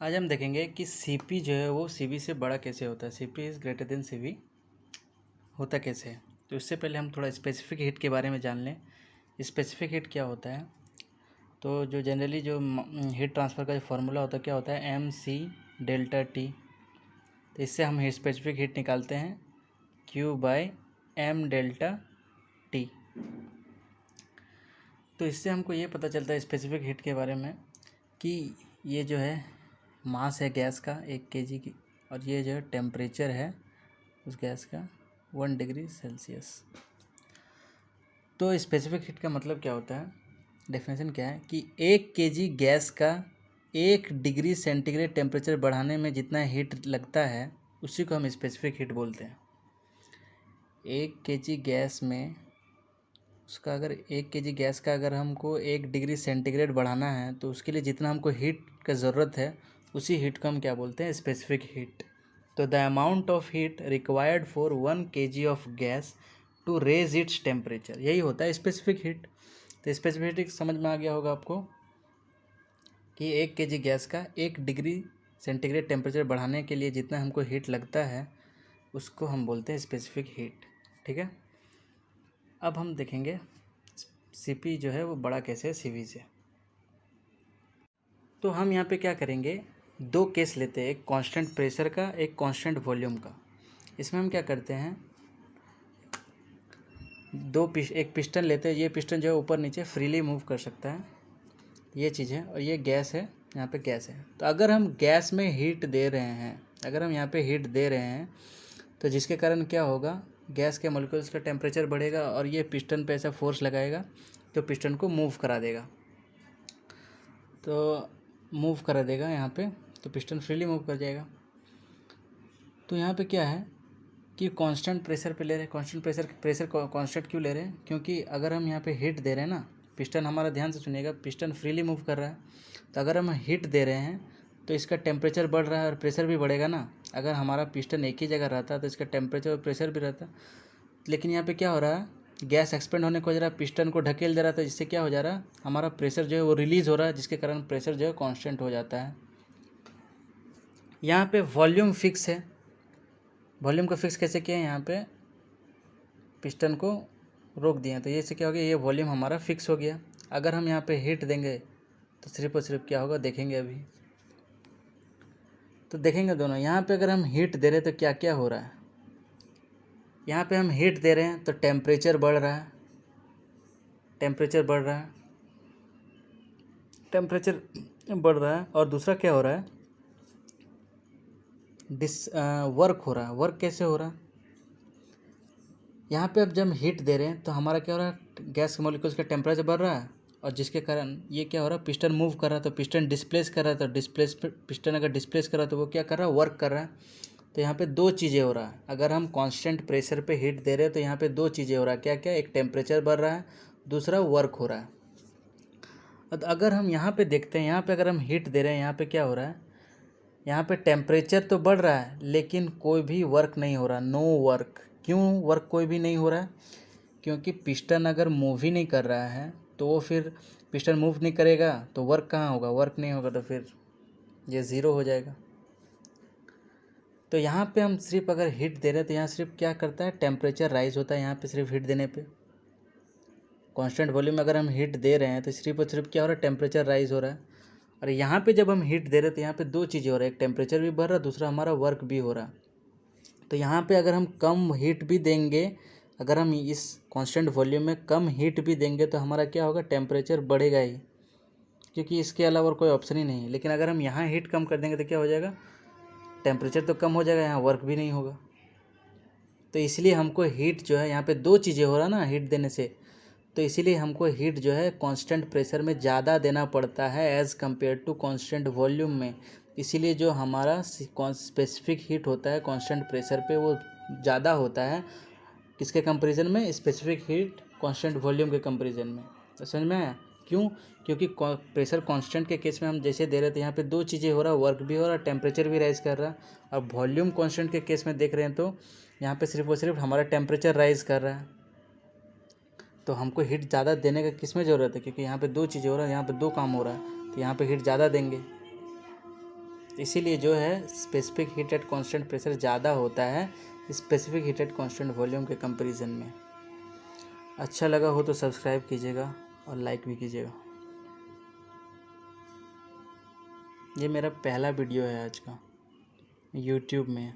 आज हम देखेंगे कि सीपी जो है वो सीवी से बड़ा कैसे होता है। CP is greater than CV होता कैसे है। तो इससे पहले हम थोड़ा स्पेसिफिक हीट के बारे में जान लें। स्पेसिफिक हीट क्या होता है। तो जो जनरली जो हीट ट्रांसफ़र का जो फार्मूला होता है क्या होता है, एम सी डेल्टा टी। तो इससे हम स्पेसिफिक हीट निकालते हैं Q by M delta T. तो इससे हमको ये पता चलता है स्पेसिफिक हीट के बारे में कि ये जो है मास है गैस का 1 kg की, और ये जो है टेम्परेचर है उस गैस का 1 डिग्री सेल्सियस। तो स्पेसिफिक हीट का मतलब क्या होता है, डेफिनेशन क्या है कि 1 kg गैस का 1 डिग्री सेंटीग्रेड टेम्परेचर बढ़ाने में जितना हीट लगता है उसी को हम स्पेसिफिक हीट बोलते हैं। 1 kg गैस में उसका अगर 1 kg गैस का अगर हमको 1 डिग्री सेंटीग्रेड बढ़ाना है तो उसके लिए जितना हमको हीट का ज़रूरत है उसी हीट को हम क्या बोलते हैं, स्पेसिफिक हीट। तो the amount of heat required for 1 kg of gas to raise its temperature, यही होता है स्पेसिफिक हीट। तो स्पेसिफिक हीट समझ में आ गया होगा आपको कि 1 kg गैस का 1 डिग्री सेंटीग्रेड टेम्परेचर बढ़ाने के लिए जितना हमको हीट लगता है उसको हम बोलते हैं स्पेसिफिक हीट। ठीक है, अब हम देखेंगे सीपी जो है वो बड़ा कैसे है सीवी से। तो हम यहाँ पे क्या करेंगे, दो केस लेते हैं, एक कांस्टेंट प्रेशर का, एक कांस्टेंट वॉल्यूम का। इसमें हम क्या करते हैं, एक पिस्टन लेते हैं। ये पिस्टन जो है ऊपर नीचे फ्रीली मूव कर सकता है, ये चीज़ है। और ये गैस है, यहाँ पे गैस है। तो अगर हम गैस में हीट दे रहे हैं, अगर हम यहाँ पे हीट दे रहे हैं तो जिसके कारण क्या होगा, गैस के मॉलिक्यूल्स का टेम्परेचर बढ़ेगा और ये पिस्टन पे ऐसा फोर्स लगाएगा तो पिस्टन को मूव करा देगा। तो मूव करा देगा यहाँ पे, तो पिस्टन फ्रीली मूव कर जाएगा। तो यहाँ पे क्या है कि कांस्टेंट प्रेशर पे ले रहे हैं। कांस्टेंट प्रेशर कांस्टेंट क्यों ले रहे हैं, क्योंकि अगर हम यहाँ पे हीट दे रहे हैं ना, पिस्टन हमारा ध्यान से सुनिएगा, पिस्टन फ्रीली मूव कर रहा है। तो अगर हम हीट दे रहे हैं तो इसका टेम्परेचर बढ़ रहा है और प्रेशर भी बढ़ेगा ना। अगर हमारा पिस्टन एक ही जगह रहता तो इसका टेम्परेचर और प्रेशर भी रहता। लेकिन यहाँ पे क्या हो रहा है, गैस एक्सपेंड होने को जरा पिस्टन को ढकेल दे रहा था, जिससे क्या हो जा रहा है, हमारा प्रेशर जो है वो रिलीज़ हो रहा है, जिसके कारण प्रेशर जो है कांस्टेंट हो जाता है। यहाँ पे वॉल्यूम फिक्स है। वॉल्यूम को फिक्स कैसे किया है, यहाँ पे पिस्टन को रोक दिया, तो ये से क्या हो गया, ये वॉल्यूम हमारा फिक्स हो गया। अगर हम यहाँ पे हीट देंगे तो सिर्फ और सिर्फ क्या होगा, देखेंगे अभी। तो देखेंगे दोनों, यहाँ पे अगर हम हीट दे रहे हैं तो क्या क्या हो रहा है। यहाँ पे हम हीट दे रहे हैं तो टेम्परेचर बढ़ रहा है, टेम्परेचर बढ़ रहा है, टेम्परेचर बढ़ रहा है। और दूसरा क्या हो रहा है, वर्क हो रहा है। वर्क कैसे हो रहा है, यहाँ पे अब जब हम हीट दे रहे हैं तो हमारा क्या हो रहा है, गैस के मॉलिक्यूल्स का टेम्परेचर बढ़ रहा है, और जिसके कारण ये क्या हो रहा है, पिस्टन मूव कर रहा है। तो पिस्टन डिस्प्लेस कर रहा है, तो पिस्टन अगर डिस्प्लेस कर रहा है तो वो क्या कर रहा है, वर्क कर रहा है। तो यहाँ पे दो चीज़ें हो रहा है। अगर हम कांस्टेंट प्रेशर पे हीट दे रहे हैं तो यहाँ पे दो चीज़ें हो रहा है, क्या क्या, एक टेम्परेचर बढ़ रहा है, दूसरा वर्क हो रहा है। और अगर हम यहाँ पे देखते हैं, यहाँ पे अगर हम हीट दे रहे हैं, यहाँ पे क्या हो रहा है, यहाँ पे टेम्परेचर तो बढ़ रहा है लेकिन कोई भी वर्क नहीं हो रहा, नो वर्क। क्यों वर्क कोई भी नहीं हो रहा है, क्योंकि पिस्टन अगर मूव ही नहीं कर रहा है तो वो फिर पिस्टन मूव नहीं करेगा तो वर्क कहाँ होगा, वर्क नहीं होगा, तो फिर ये ज़ीरो हो जाएगा। तो यहाँ पे हम सिर्फ अगर हीट दे रहे हैं तो यहाँ सिर्फ क्या करता है, टेम्परेचर राइज होता है। यहाँ पे सिर्फ हीट देने पे, कांस्टेंट वॉल्यूम में अगर हम हीट दे रहे हैं तो सिर्फ और सिर्फ क्या हो रहा है, टेम्परेचर राइज हो रहा है। और यहाँ पे जब हम हीट दे रहे हैं तो यहाँ पे दो चीज़ें हो रहा है, एक टेम्परेचर भी बढ़ रहा है, दूसरा हमारा वर्क भी हो रहा है। तो यहाँ पे अगर हम कम हीट भी देंगे, अगर हम इस कांस्टेंट वॉल्यूम में कम हीट भी देंगे तो हमारा क्या होगा, टेम्परेचर बढ़ेगा ही, क्योंकि इसके अलावा और कोई ऑप्शन ही नहीं है। लेकिन अगर हम यहाँ हीट कम कर देंगे तो क्या हो जाएगा, टेम्परेचर तो कम हो जाएगा, यहाँ वर्क भी नहीं होगा। तो इसलिए हमको हीट जो है, यहाँ पे दो चीज़ें हो रहा ना हीट देने से, तो इसीलिए हमको हीट जो है कांस्टेंट प्रेशर में ज़्यादा देना पड़ता है as compare to constant volume में। इसीलिए जो हमारा स्पेसिफिक हीट होता है कांस्टेंट प्रेशर पे वो ज़्यादा होता है, किसके कंपैरिजन में, स्पेसिफिक हीट कांस्टेंट वॉल्यूम के कंपैरिजन में। तो समझ में आया क्यों, क्योंकि प्रेशर कांस्टेंट के केस में हम जैसे दे रहे थे, यहाँ पे दो चीज़ें हो रहा है, वर्क भी हो रहा है, टेम्परेचर भी राइज कर रहा है। अब वॉल्यूम कांस्टेंट के केस में देख रहे हैं तो यहाँ पे सिर्फ और सिर्फ हमारा टेम्परेचर राइज कर रहा है। तो हमको हीट ज़्यादा देने का किस में ज़रूरत है, क्योंकि यहाँ पे दो चीज़ें हो रहा है, यहाँ पे दो काम हो रहा है, तो यहाँ पे हीट ज़्यादा देंगे। इसीलिए जो है specific heat at constant pressure ज़्यादा होता है specific heat at constant volume के कंपैरिजन में। अच्छा लगा हो तो सब्सक्राइब कीजिएगा और लाइक भी कीजिएगा। ये मेरा पहला वीडियो है आज का यूट्यूब में।